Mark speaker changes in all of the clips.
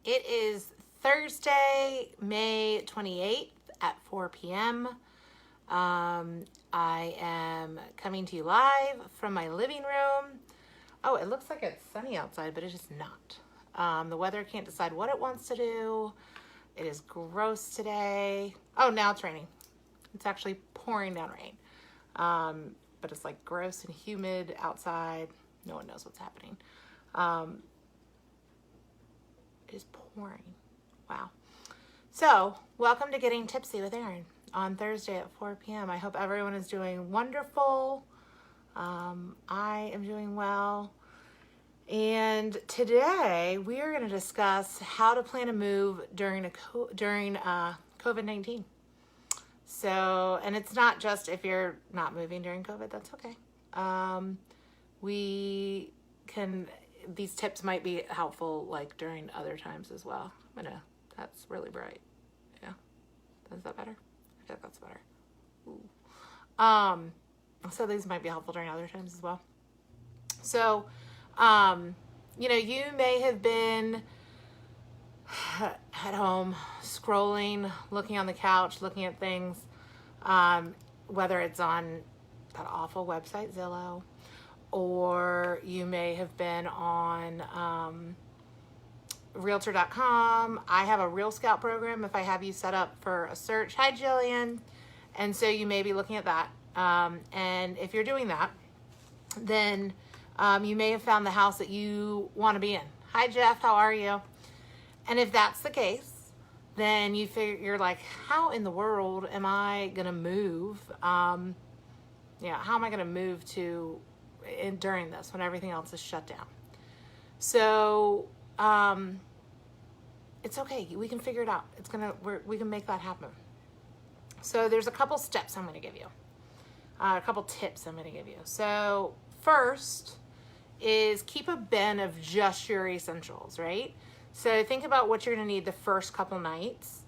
Speaker 1: It is Thursday, May 28th at 4 p.m. I am coming to you live from my living room. Oh, it looks like it's sunny outside, but it is not. The weather can't decide what it wants to do. It is gross today. Oh, now it's raining. It's actually pouring down rain. But it's like gross and humid outside. No one knows what's happening. It is pouring. Wow. So, welcome to Getting Tipsy with Erin on Thursday at 4 p.m. I hope everyone is doing wonderful. I am doing well. And today we are going to discuss how to plan a move during COVID-19. So, and it's not just if you're not moving during COVID, that's okay. These tips might be helpful like during other times as well. That's really bright. Yeah. Is that better? I think that's better. Ooh. So these might be helpful during other times as well. So, you may have been at home scrolling, looking on the couch, looking at things, whether it's on that awful website Zillow, or you may have been on realtor.com. I have a Real Scout program if I have you set up for a search. Hi, Jillian. And so you may be looking at that. And if you're doing that, then you may have found the house that you want to be in. Hi, Jeff. How are you? And if that's the case, then you're like, how in the world am I going to move? How am I going to move during this when everything else is shut down? So, it's okay. We can figure it out. We can make that happen. So there's a couple steps I'm going to give you, a couple tips I'm going to give you. So first is keep a bin of just your essentials, right? So think about what you're going to need the first couple nights,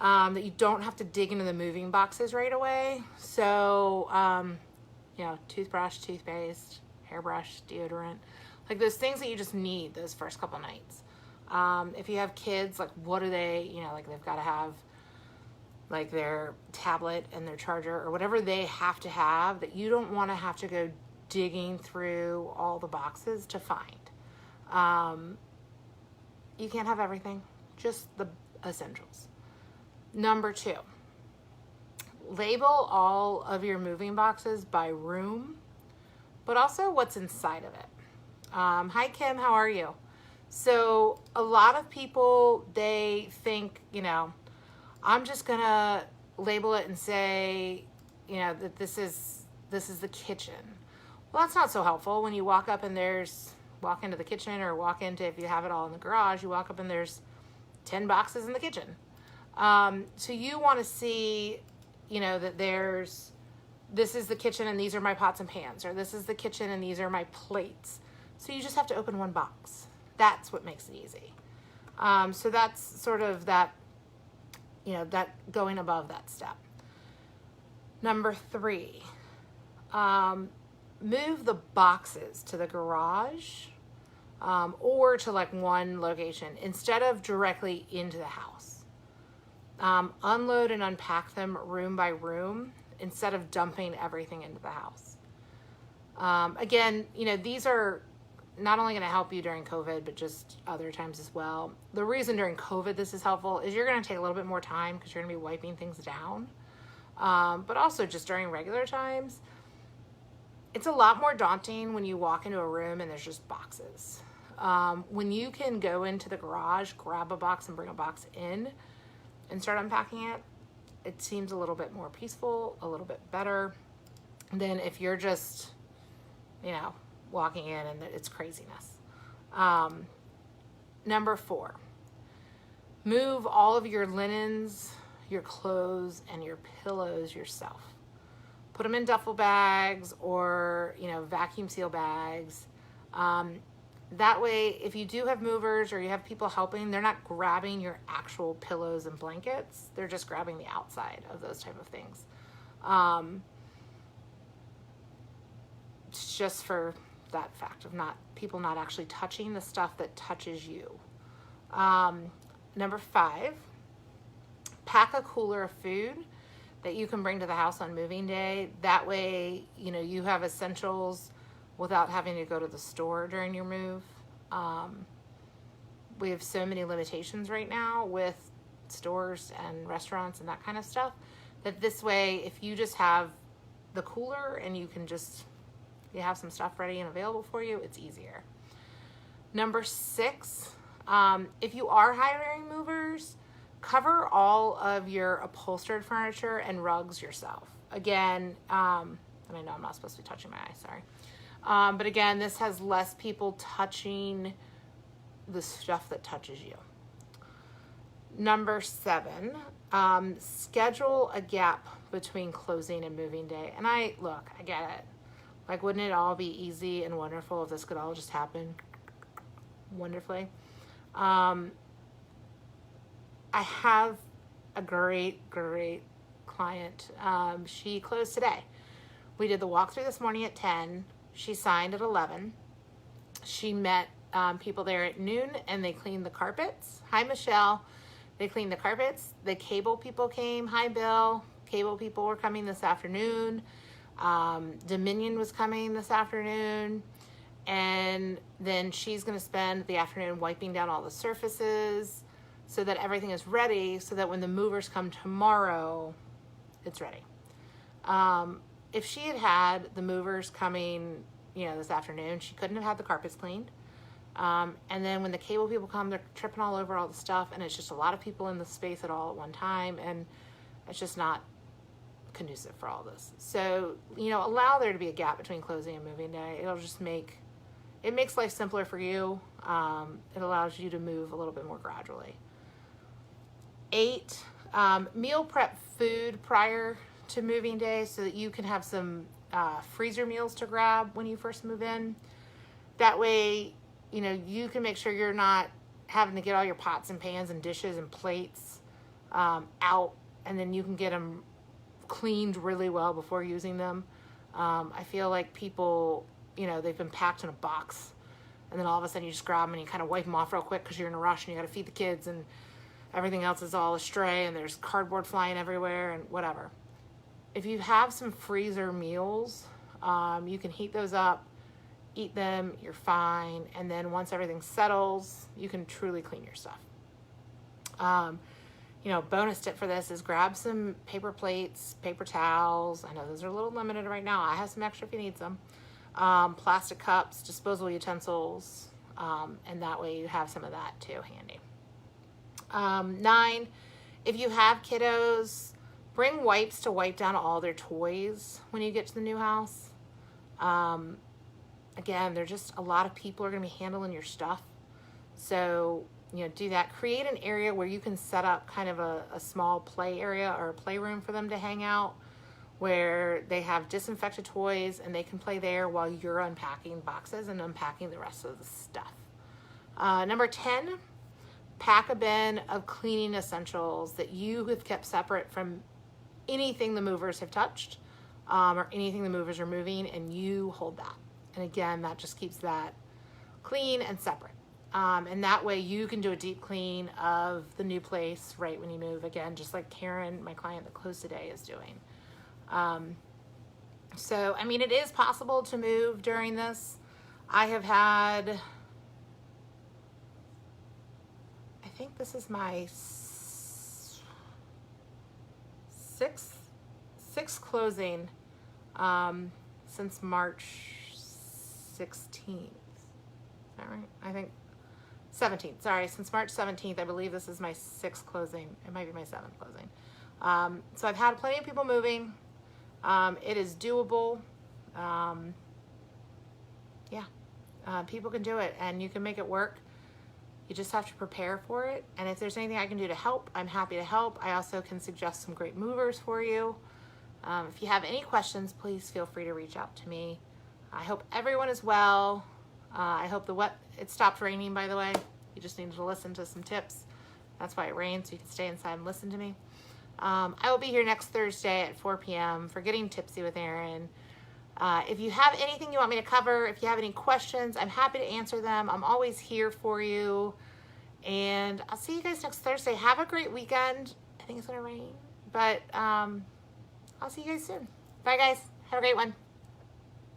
Speaker 1: that you don't have to dig into the moving boxes right away. So, toothbrush, toothpaste, hairbrush, deodorant, like those things that you just need those first couple nights. If you have kids, like what do they, they've got to have like their tablet and their charger or whatever they have to have that you don't want to have to go digging through all the boxes to find. You can't have everything, just the essentials. Number 2, label all of your moving boxes by room, but also what's inside of it. Hi, Kim, how are you? So a lot of people, they think, I'm just going to label it and say, that this is the kitchen. Well, that's not so helpful when you walk into the kitchen or if you have it all in the garage, you walk up and there's 10 boxes in the kitchen. So you want to see, that this is the kitchen and these are my pots and pans, or this is the kitchen and these are my plates. So you just have to open one box. That's what makes it easy. So that's sort of that, that going above that step. Number 3, move the boxes to the garage, or to like one location instead of directly into the house. Unload and unpack them room by room instead of dumping everything into the house. Again, these are not only going to help you during COVID, but just other times as well. The reason during COVID this is helpful is you're going to take a little bit more time because you're going to be wiping things down. But also just during regular times, it's a lot more daunting when you walk into a room and there's just boxes. When you can go into the garage, grab a box and bring a box in and start unpacking it, it seems a little bit more peaceful, a little bit better than if you're just, walking in and it's craziness. Number 4, move all of your linens, your clothes, and your pillows yourself. Put them in duffel bags or, vacuum seal bags. That way, if you do have movers or you have people helping, they're not grabbing your actual pillows and blankets. They're just grabbing the outside of those type of things. It's just for that fact of people not actually touching the stuff that touches you. Number 5, pack a cooler of food that you can bring to the house on moving day. That way, you have essentials without having to go to the store during your move. We have so many limitations right now with stores and restaurants and that kind of stuff, that this way, if you just have the cooler and you have some stuff ready and available for you, it's easier. Number 6, if you are hiring movers, cover all of your upholstered furniture and rugs yourself. Again, and I know I'm not supposed to be touching my eye, sorry. But again, this has less people touching the stuff that touches you. Number 7, schedule a gap between closing and moving day. And I get it. Like, wouldn't it all be easy and wonderful if this could all just happen wonderfully? I have a great client. She closed today. We did the walkthrough this morning at 10. She signed at 11. She met people there at noon, and they cleaned the carpets. Hi, Michelle. They cleaned the carpets. The cable people came. Hi, Bill. Cable people were coming this afternoon. Dominion was coming this afternoon. And then she's going to spend the afternoon wiping down all the surfaces so that everything is ready, so that when the movers come tomorrow, it's ready. If she had had the movers coming, this afternoon, she couldn't have had the carpets cleaned. And then when the cable people come, they're tripping all over all the stuff, and it's just a lot of people in the space at one time, and it's just not conducive for all this. So, allow there to be a gap between closing and moving day. It makes life simpler for you. It allows you to move a little bit more gradually. 8, meal prep food prior to moving day so that you can have some freezer meals to grab when you first move in. That way, you can make sure you're not having to get all your pots and pans and dishes and plates out, and then you can get them cleaned really well before using them. I feel like people, they've been packed in a box, and then all of a sudden you just grab them and you kind of wipe them off real quick because you're in a rush and you got to feed the kids and everything else is all astray and there's cardboard flying everywhere and whatever. If you have some freezer meals, you can heat those up, eat them, you're fine. And then once everything settles, you can truly clean your stuff. Bonus tip for this is grab some paper plates, paper towels. I know those are a little limited right now. I have some extra if you need some. Plastic cups, disposable utensils, and that way you have some of that too handy. 9, if you have kiddos, bring wipes to wipe down all their toys when you get to the new house. Again, there's just a lot of people are going to be handling your stuff. So, do that. Create an area where you can set up kind of a small play area or a playroom for them to hang out, where they have disinfected toys and they can play there while you're unpacking boxes and unpacking the rest of the stuff. Number 10, pack a bin of cleaning essentials that you have kept separate from anything the movers have touched, or anything the movers are moving, and you hold that. And again, that just keeps that clean and separate. And that way you can do a deep clean of the new place right when you move, again, just like Karen, my client that closed today, is doing. So, it is possible to move during this. I have had, I think this is my sixth closing since March 16th. Is that right? I think 17th. Sorry, since March 17th, I believe this is my 6th closing. It might be my 7th closing. So I've had plenty of people moving. It is doable. People can do it, and you can make it work. You just have to prepare for it. And if there's anything I can do to help, I'm happy to help. I also can suggest some great movers for you. If you have any questions, please feel free to reach out to me. I hope everyone is well. I hope it stopped raining, by the way. You just needed to listen to some tips. That's why it rained, so you can stay inside and listen to me. I will be here next Thursday at 4 p.m. for Getting Tipsy with Erin. If you have anything you want me to cover, if you have any questions, I'm happy to answer them. I'm always here for you. And I'll see you guys next Thursday. Have a great weekend. I think it's going to rain. But I'll see you guys soon. Bye, guys. Have a great one.